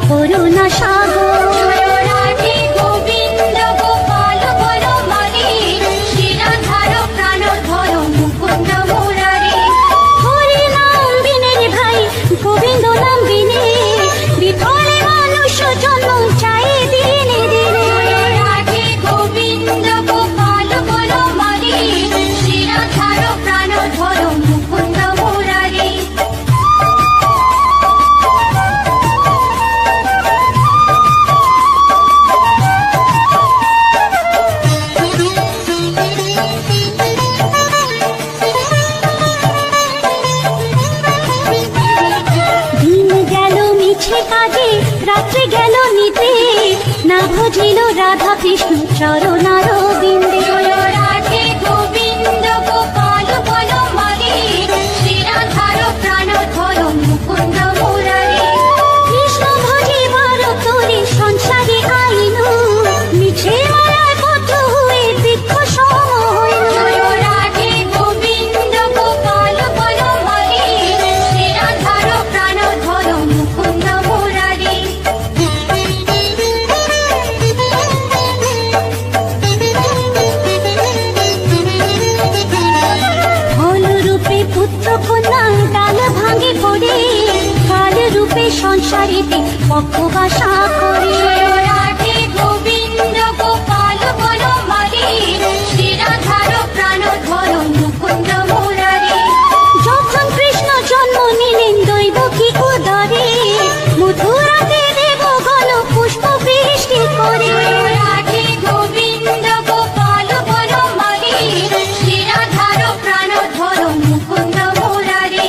করুণা সাগর। রাধে গোবিন্দ গোপাল বনমালী, শ্রীরাধার প্রাণধর মুকুন্দ মুরারি। হরি নাম বিনে রে ভাই, গোবিন্দ নাম বিনে বিফলে মানুষ জন্ম চাই দিনে দিনে। রাধে গোবিন্দ গোপাল বনমালী, শ্রীরাধার প্রাণধর মুকুন্দ মুরারি। দিন গেল মিছে কাজে, রাত্রি গেল নিতে, না ভজিল রাধা কৃষ্ণ চরণার বিন্দে। রাধে গোবিন্দ গোপাল বনমালী, শ্রীরাধার প্রাণধর মুকুন্দ মুরারি। কৃষ্ণ ভজিবার তোরে সংসারে আইন, মিছে মায়ায় বদ্ধ হয়ে বৃক্ষ সম হইল। রাধে গোবিন্দ গোপাল বনমালী, শ্রীরাধার প্রাণধর মুকুন্দ মুরারি। ফল রূপে পুত্র কন্যা ডাল ভাঙে পড়ে, কাল রূপে সংসারেতে পক্ষবাসা করে। রাধে গোবিন্দ গোপাল বনমালী, শ্রীরাধার প্রাণধর মুকুন্দ মুরারি। যখন কৃষ্ণ জন্ম নিলেন দৈবকী উদরে, মথুরাতে দেবগণ পুষ্প বৃষ্টি করে। রাধে গোবিন্দ গোপাল বনমালী, শ্রীরাধার প্রাণধর মুকুন্দ মুরারি।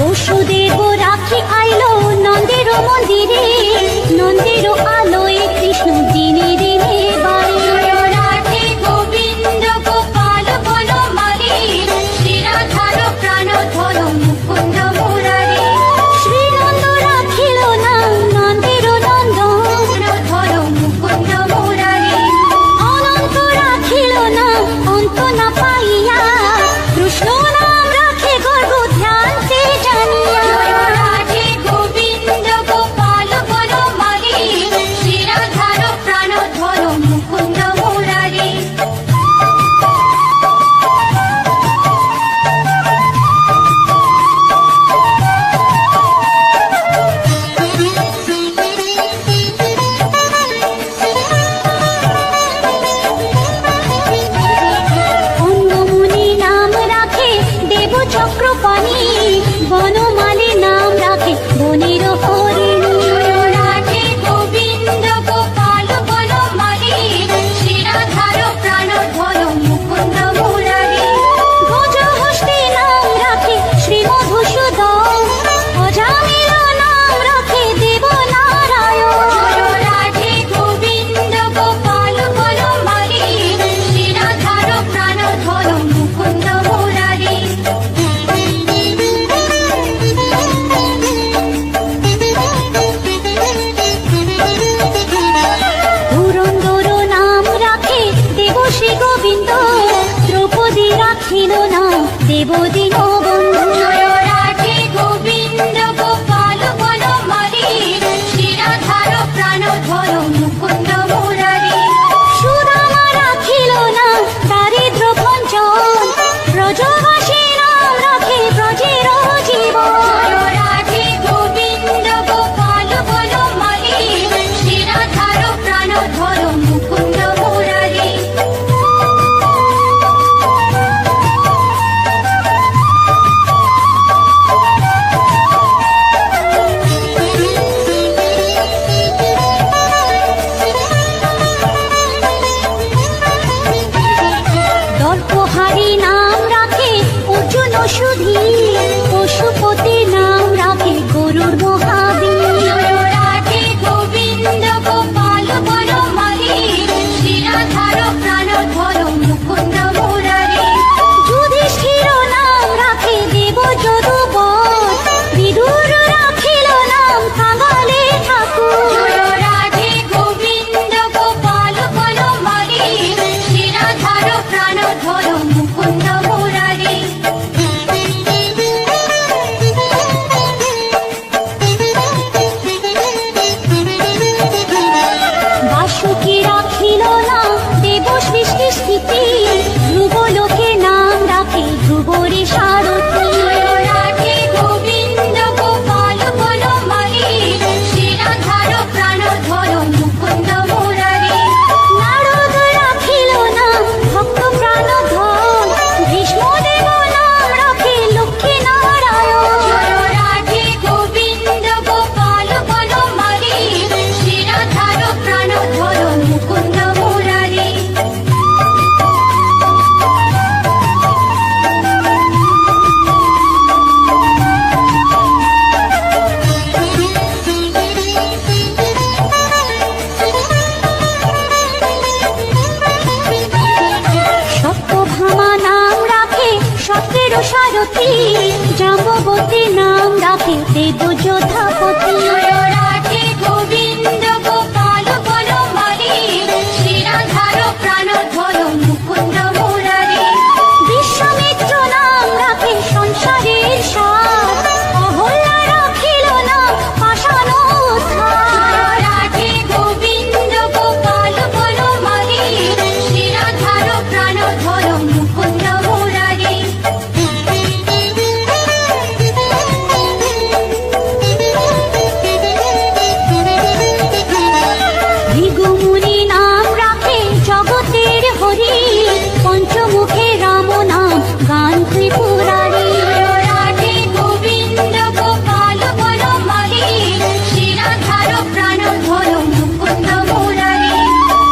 বসুদেব রাখি আইলো নন্দের মন্দিরে, নন্দের আলোয় কৃষ্ণ দিনে দিনে বাড়ে। রাধে গোবিন্দ গোপাল বনমালী, শ্রীরাধার প্রাণধর মুকুন্দ মুরারি। শ্রীনন্দ রাখিল নাম নন্দের নন্দন, প্রাণধর মুকুন্দ মুরারি। অনন্ত রাখিল নাম অন্ত না পাইয়া, কৃষ্ণ নাম রাখে গর্ব ধ্যানতে জানিয়া। রাধে গোবিন্দ গোপাল বনমালী, শ্রীরাধার প্রাণধর মুকুন্দ মুরারি। অন্নমুনি নাম রাখে দেব চক্রপাণি, বনমালী নাম রাখে বনের হরিণী। রাধে গোবিন্দ গোপাল বনমালী, শ্রীরাধার প্রাণধর মুকুন্দ মুরারি। গজহস্তি নাম রাখে শ্রী মধুসূদন, অজামিল নাম রাখে দেব নারায়ণ। রাধে গোবিন্দ গোপাল বনমালী, শ্রীরাধার প্রাণধর মুকুন্দ মুরারি। ধুরন্ধর নাম রাখে দেব শ্রী গোবিন্দ, দ্রৌপদী রাখিল নাম দেব দীনবন্ধু। রাধে গোবিন্দ গোপাল বনমালী, শ্রীরাধার প্রাণধর মুকুন্দ মুরারি। সুদামা রাখিল নাম দারিদ্র ভঞ্জন, ব্রজবাসী নাম রাখে ব্রজের জীবন। রাধে গোবিন্দ গোপাল বনমালী, শ্রীরাধার প্রাণধর মুকুন্দ মুরারি। দর্পহারি নাম রাখে রাখে দেব যোধাপতি। রাধে গোবিন্দ গোপাল বনমালী, শ্রীরাধার প্রাণধর মুকুন্দ মুরারি। বিশ্বামিত্র নাম রাখে সংসারের সার, অহল্যা রাখিল নাম পাষাণ উদ্ধার। রাধে গোবিন্দ গোপাল বনমালী, শ্রীরাধার প্রাণধর মুকুন্দ মুরারি। ভৃগুমুনি নাম রাখে জগতের হরি, পঞ্চমুখে রাম নাম গান ত্রিপুরারি। রাধে গোবিন্দ গোপাল বনমালী, শ্রীরাধার প্রাণধর মুকুন্দ মুরারি।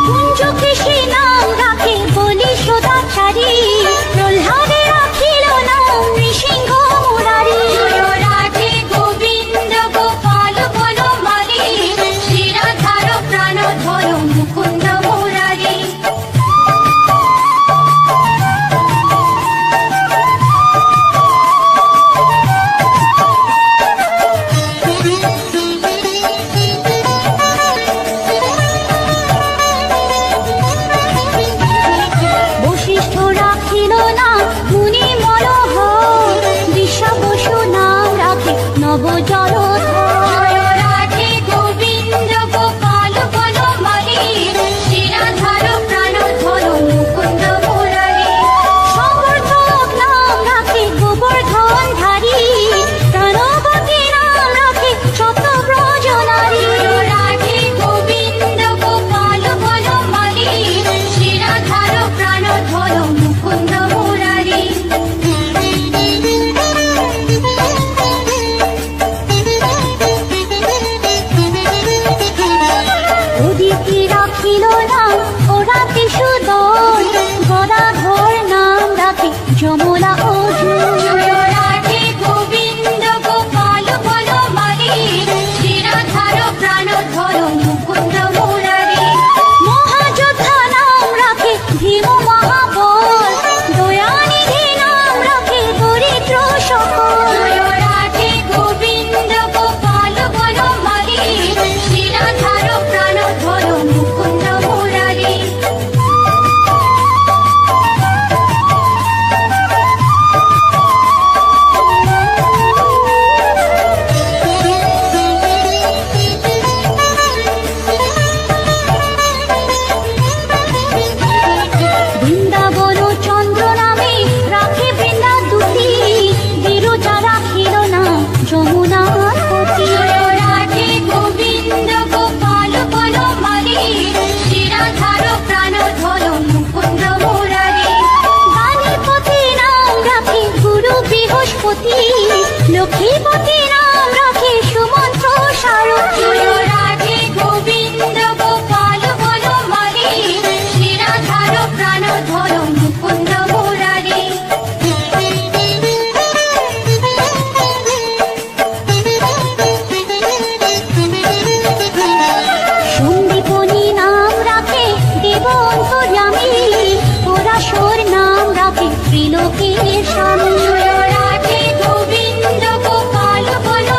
কুঞ্জকেশী নাম রাখে বলি সদাচারী, প্রহ্লাদে রাখিল নাম নৃসিংহ মুরারি। রাধে গোবিন্দ গোপাল বনমালী, শ্রীরাধার প্রাণধর মুকুন্দ মুরারি। বশিষ্ঠ রাখিল নাম মুনি মনোহর, দিশা বসু নাম রাখে নব জলধর। রাধে গোবিন্দ গোপাল বনমালী, শ্রীরাধার প্রাণধর মুকুন্দ মুরারি। সমর্থক নাম রাখে গোবর্ধন ধারী, প্রাণবতী নাম রাখে শতব্রজ নারী। রাধে গোবিন্দ গোপাল বনমালী, শ্রীরাধার প্রাণধর মুকুন্দ মুরারি। অদিতি রাখিল নাম ওরাতি সুদল, গদাধর নাম রাখে যমলা অর্জুন। রাধে গোবিন্দ গোপাল বনমালী, শ্রীরাধার প্রাণধর মুকুন্দ মুরারি। মহাযোদ্ধা নাম রাখে ভীম মহাবল, দয়ানিধি নাম রাখে দরিদ্র সকল। রাধে গোবিন্দ গোপাল বনমালী, শ্রীরাধার প্রাণধর মুকুন্দ মুরারি। বৃন্দাবন চন্দ্র নামে রাখে বৃন্দা দুটি, বিরজা রাখিল নাম যমুনার পতি। রাধে গোবিন্দ গোপাল বনমালী, শ্রীরাধার প্রাণধর মুকুন্দ মুরারি। বাণীপতি নাম রাখে গুরু বৃহস্পতি, লক্ষ্মীপতি নাম রাখে সুমন্ত্র সারথী। রাধে গোবিন্দ গোপাল বনমালী, শ্রীরাধার প্রাণধর মুকুন্দ মুরারি। সন্দীপনী নাম রাখে দেব অন্তর্যামী, পরাশর নাম রাখে ত্রিলোকের স্বামী। রাধে গোবিন্দ গোপাল বনমালী,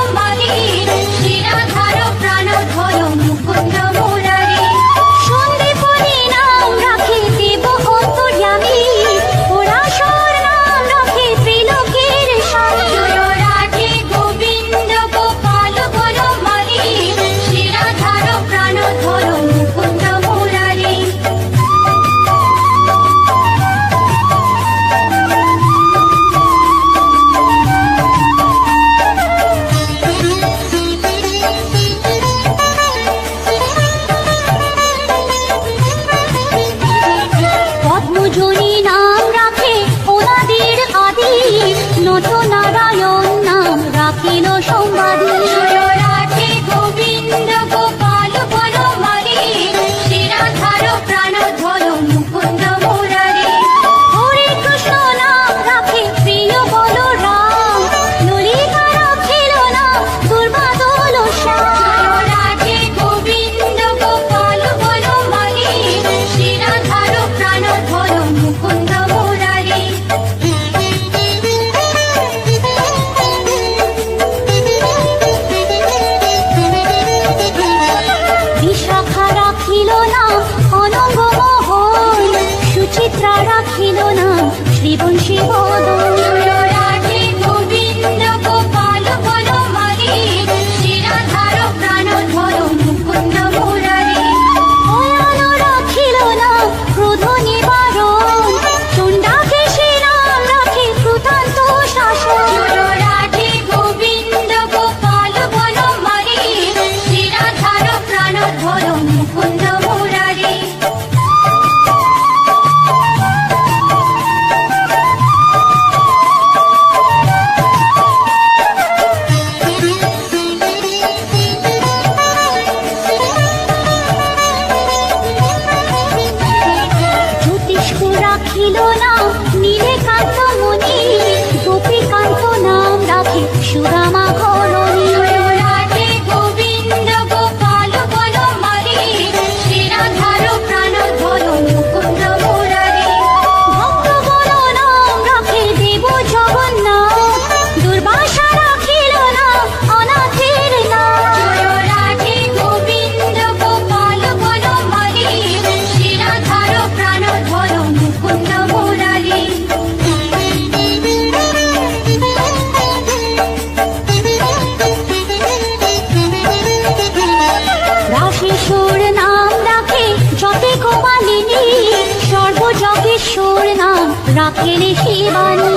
রাখেলে শিবানী।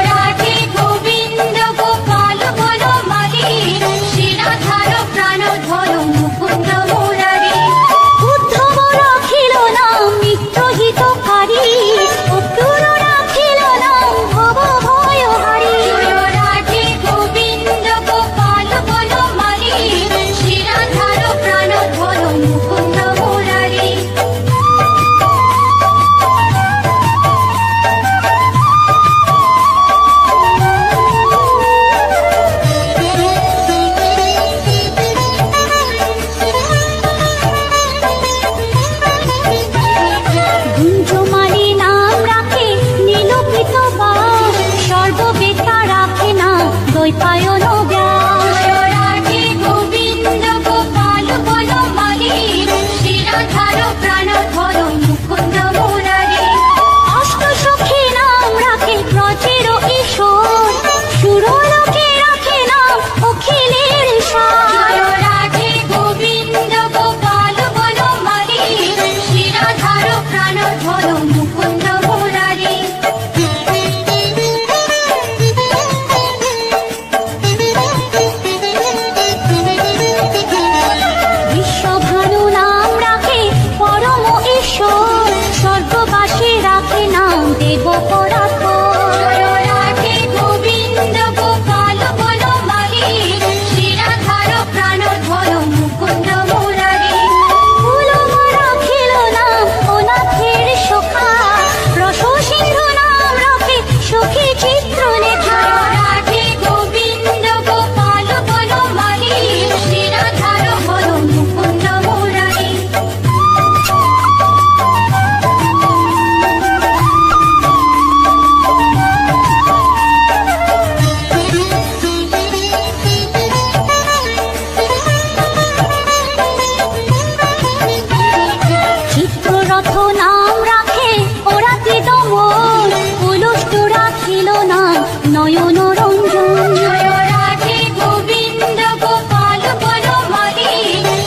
রাধে গোবিন্দ গোপাল বনমালী, শ্রীরাধার প্রাণধর মুকুন্দ মুরারি। উদ্ধব রাখিল নাম মিত্রহিতকারী, অক্রূর রাখিল নাম ভব ভয়হারী। রাধে গোবিন্দ গোপাল বনমালী, শ্রীরাধার প্রাণধর মুকুন্দ মুরারি। গুঞ্জমালী নাম রাখে নীলপিত বাস, সর্ববেতা রাখে নাম দ্বৈপায়ন ব্যাস। রাধে গোবিন্দ গোপাল বনমালী, শ্রীরাধার প্রাণধর মুকুন্দ মুরারি। অষ্টসখী নাম রাখে ব্রজের ঈশ্বর, সুরলোকে রাখে নাম অখিলের সার। রাধে গোবিন্দ গোপাল বনমালী, শ্রীরাধার প্রাণধর মুকুন্দ মুরারি। বিশ্বভানু নাম রাখে পরম ঈশ্বর, স্বর্গবাসী রাখে নাম দেব পরাৎপর। রাধে গোবিন্দ গোপাল বনমালী, শ্রীরাধার প্রাণধর মুকুন্দ মুরারি। ফুলমা রাখিল নাম অনাথের সখা, রস সিন্ধু নাম রাখে সখী চিত্রলেখা। রাধে গোবিন্দ গোপাল বনমালী, শ্রীরাধার হর মুকুন্দ মুরারি। চিত্ররথ নাম রাখে ওরাতি দমন, পুলুষ্ট রাখিল নাম নয়ন রঞ্জন। রাধে গোবিন্দ গোপাল বনমালী,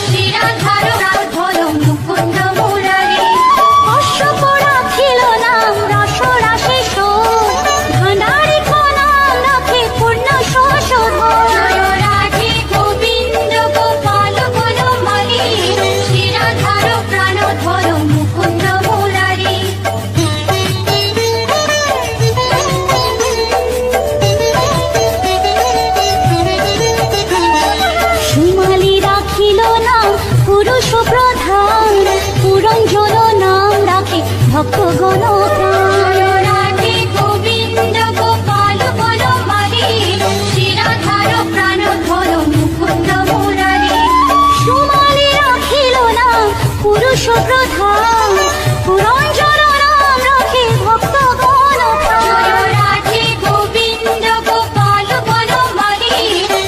শ্রীরাধার প্রাণধর মুকুন্দ মুরারি। অশ্বপ রাখিল নাম রস রাশেশ্বর, ভাণ্ডারিক নাম রাখে পূর্ণ শোষধর। রাধে গোবিন্দ গোপাল বনমালী, শ্রীরাধার প্রাণধর মুকুন্দ মুরারি। সুমালি রাখিল নাম পুরুষ প্রধান, পুরঞ্জন নাম রাখে ভক্তগণ প্রাণ। রাধে গোবিন্দ গোপাল বনমালী, শ্রীরাধার প্রাণধর মুকুন্দ মুরারি। সুমালি রাখিল নাম পুরুষ প্রধান, পুরঞ্জন নাম রাখে ভক্তগণ প্রাণ। রাধে গোবিন্দ গোপাল বনমালী,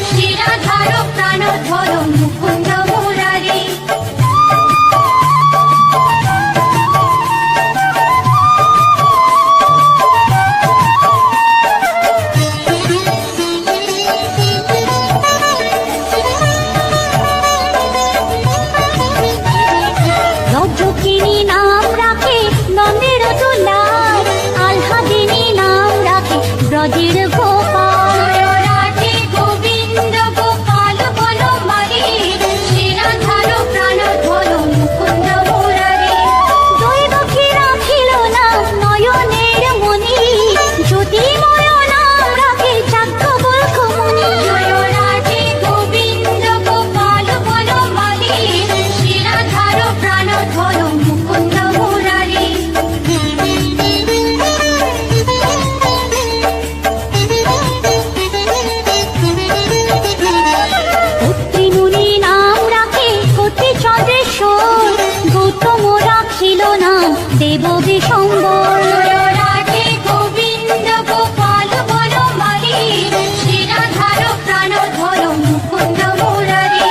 শ্রীরাধার প্রাণধর মুকুন্দ মুরারি। রজকিনী নাম রাখে নন্দের দুলার, আহ্লাদিনী নাম রাখে ব্রজের গোপাল। রাধে গোবিন্দ গোপাল বনমালী, শ্রীরাধার প্রাণধর মুকুন্দ মুরারি। দৈবকী রাখিল নাম নয়নের মণি, জ্যোতির্ময় নাম রাখে যাজ্ঞবল্ক্য মুনি। রাধে গোবিন্দ গোপাল বনমালী, শ্রীরাধার প্রাণধর মুকুন্দ মুরারি। পুত্রী মুনি নাম রাখে কতি চন্দ্রেশ্বর, গৌতম রাখিল নাম দেব বিশম্বর। রাধে গোবিন্দ গোপাল বনমালী, শ্রীরাধার প্রাণধর মুকুন্দ মুরারি।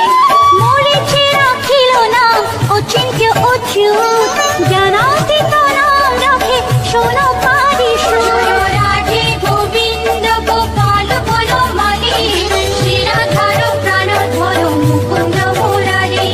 মরিচি রাখিল নাম অচিন্ত্য অচ্যুত, জ্ঞানাতীত নাম রাখে সোনকাদি সুর। রাধে গোবিন্দ গোপাল বনমালী, শ্রীরাধার প্রাণধর মুকুন্দ মুরারি।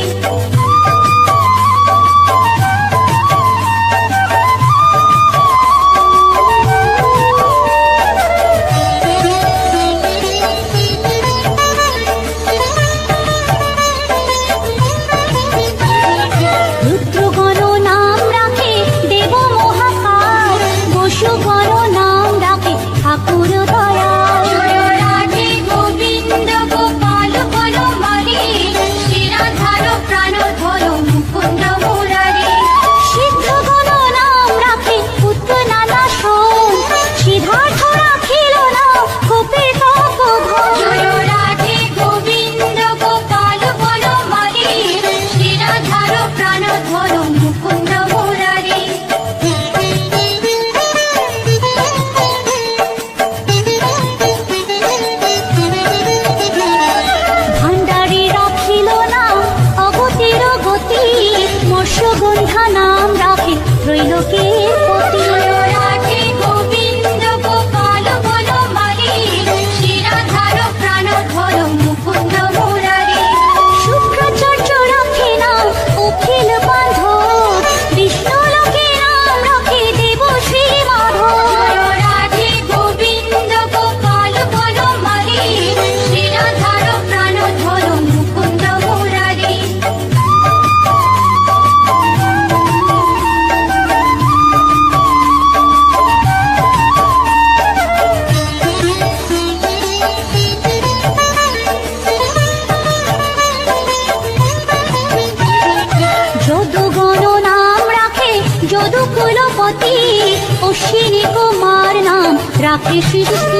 রাখে সৃষ্টি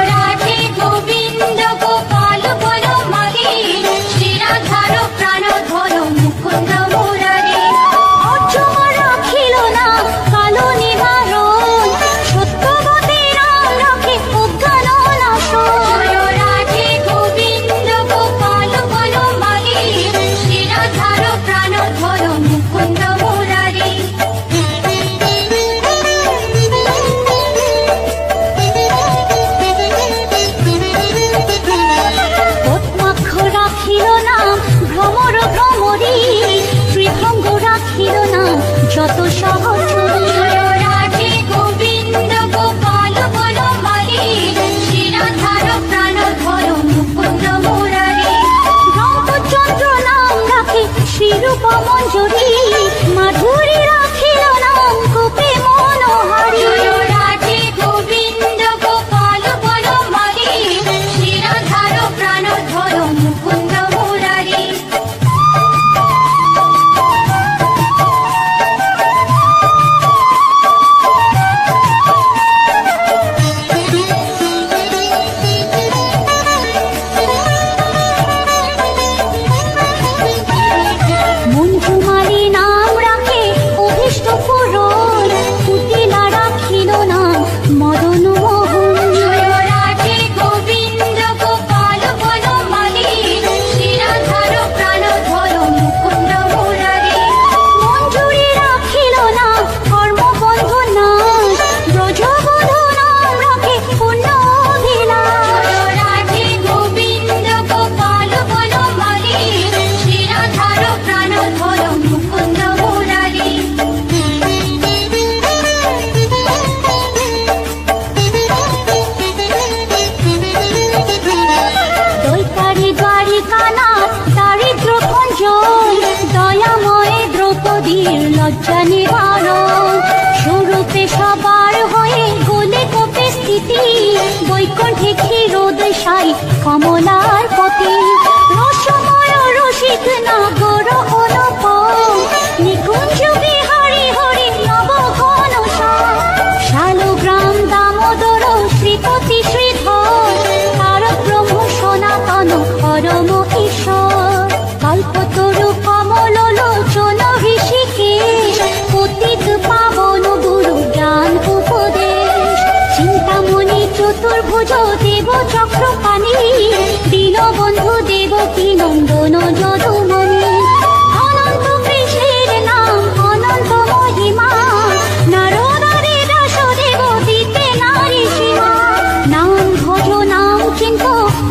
রাধে গোবিন্দ গোপাল বলো মাগে শ্রীরাধার প্রাণ ধরো মুকুন্দ মুরারি অর্জুন রাখিল না কালো নিবারণ সত্যবতী রাম রাখে অজ্ঞান নাশন রাধে গোবিন্দ গোপাল বলো মাগে শ্রীরাধার প্রাণ ধরো মুকুন্দ মুরারি পদ্মাক্ষ রাখিল নাম ভ্রমর ভ্রমরী ত্রিভঙ্গ রাখিল নাম যত সহচরী রাধে গোবিন্দ গোপাল বলো মাগে শ্রীরাধার প্রাণ ধরো মুকুন্দ মুরারি রঙ্গচন্দ্র নাম রাখে শ্রীরূপ মঞ্জুরি মাধুরী রাখিল নাম গোপী মনোহারী রাধে গোবিন্দ গোপাল বলো মাগে শ্রীরাধার প্রাণ ধরো মুকুন্দ মুরারি মঞ্জুমালী নাম রাখে অভীষ্ট পূরণ পুতিলা রাখিল নাম মদন মোহন রাধে গোবিন্দ গোপাল বলো মাগে শ্রীরাধার প্রাণ ধরো মুকুন্দ মুরারি মঞ্জুরি রাখিল নাম কর্মবন্ধু নাশ ব্রজবধূ নাম রাখে পূর্ণ অভিলাষ রাধে গোবিন্দ গোপাল বলো মাগে শ্রীরাধার প্রাণ ধরো মুকুন্দ মুরারি দৈতারি দ্বারিকা নাথ দারিদ্র ভঞ্জন দয়াময় দ্রৌপদীর লজ্জা নিবারণ স্বরূপে সবার হয়ে গোলে কোপে স্থিতি বৈকুণ্ঠে ক্ষীরোদশাই কমলার পতি রসময় রসিক নাগর অনুপম নিকুঞ্জ বিহারী হরি নব ঘন শালগ্রাম দামোদর শ্রীপতি শ্রীধর তারক ব্রহ্ম সনাতন পরম ঈশ্বর কল্পতরু কমল লোচন ঋষিকেশ পতিত পাবন গুরু জ্ঞান উপদেশ চিন্তামণি চতুর্ভুজ দেব চক্রপাণি দীনবন্ধু দেবকী নন্দন যদুমণি অনন্ত কৃষ্ণের নাম অনন্ত মহিমা নারদারে দাসদেব দিতে নারী সীমা নাম ভজ নাম চিন্ত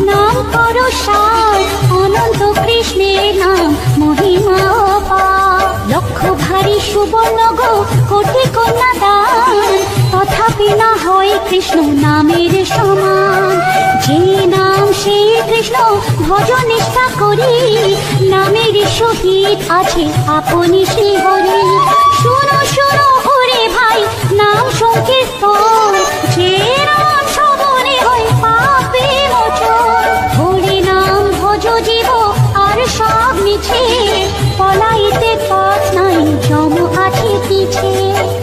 নাম কর সার অনন্ত কৃষ্ণের নাম মহিমা অপার লক্ষ ভারী সুবর্ণ গো কোটি কন্যা দান তথাপি না হয় কৃষ্ণ নামের সমান যে নাম সেই কৃষ্ণ ভজ নিষ্ঠা করি নামের সহিত আছে আপনি শ্রী হরি শুনো শুনো ওরে ভাই নাম সংকীর্তন যে নাম শ্রবণে হয় পাপে মোচন হরি নাম ভজ জীব আর সব মিছে পলাইতে পথ নাই জম আছে পিছে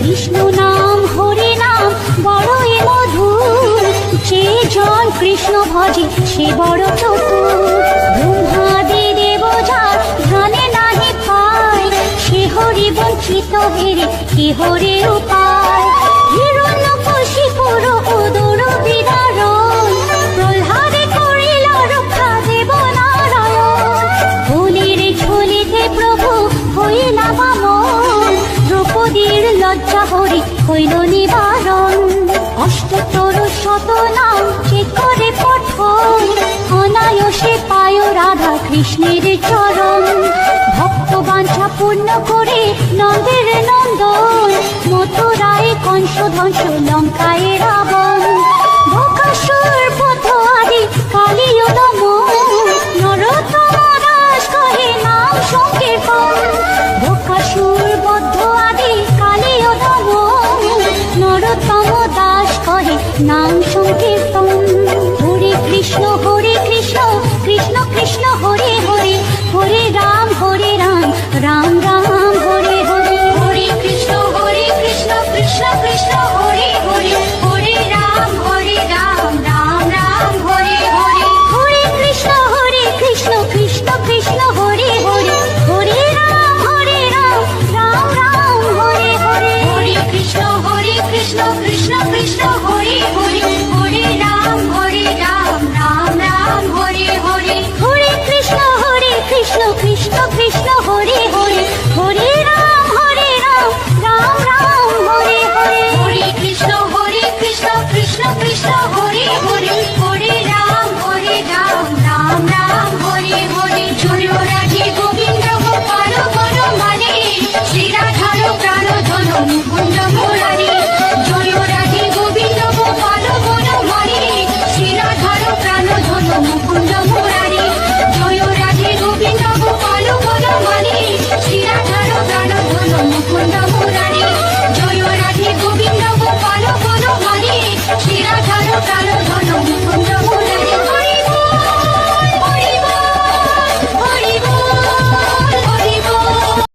কৃষ্ণ নাম হরি নাম বড়ই মধুর যে জন কৃষ্ণ ভজে সে বড় চতুর ব্রহ্মাদি দেব যার ধ্যানে নাহি পায় সে হরি বঞ্চিত হেরে কি হরে উপায় হিরণ্যকশিপুর উদর বিদারণ প্রহ্লাদে করিল রক্ষা দেব নারায়ণ ফুলের ঝুলিতে প্রভু হইলা বামন দ্রৌপদীর লজ্জা হরি হইল নিবারণ অষ্টতর শত নাম যে করে পঠন অনায়াসে পায় রাধা কৃষ্ণের চরণ ভক্ত বাঞ্ছা পূর্ণ করে নন্দের নন্দন মথুরায় কংস ধ্বংস লঙ্কায় রাবণ বকাসুর বধ আদি কালীয় দমন নরোত্তম দাস কহে নাম সংকীর্তন বকাসুর বধ আদি কালীয় দমন নরোত্তম দাস কহে নাম সংকীর্তন হরে কৃষ্ণ কৃষ্ণ কৃষ্ণ হরে হরে হরে রাম রাম রাম হরে হরে হরে কৃষ্ণ কৃষ্ণ কৃষ্ণ হরে হরে হরে রাম হরি হরি হরে রাম রাম রাম হরে হরে হরে কৃষ্ণ কৃষ্ণ কৃষ্ণ হরে হরে হরে রাম রাম রাম হরে হরে হরে কৃষ্ণ কৃষ্ণ কৃষ্ণ হরে হরে হরে রাম রাম রাম হরে হরে জয় রাধে গোবিন্দ গোপাল বনমালী শ্রী রাধার প্রাণ ধন মুকুন্দ মুরারি জয় রাধে গোবিন্দ গোপাল বনমালী শ্রী রাধার প্রাণ ধন মুকুন্দ মুরারি জয় রাধে গোবিন্দ গোপাল বনমালী শ্রী রাধার প্রাণ ধন মুকুন্দ মুরারি জয় রাধে গোবিন্দ গোপাল বনমালী শ্রী রাধার প্রাণ ধন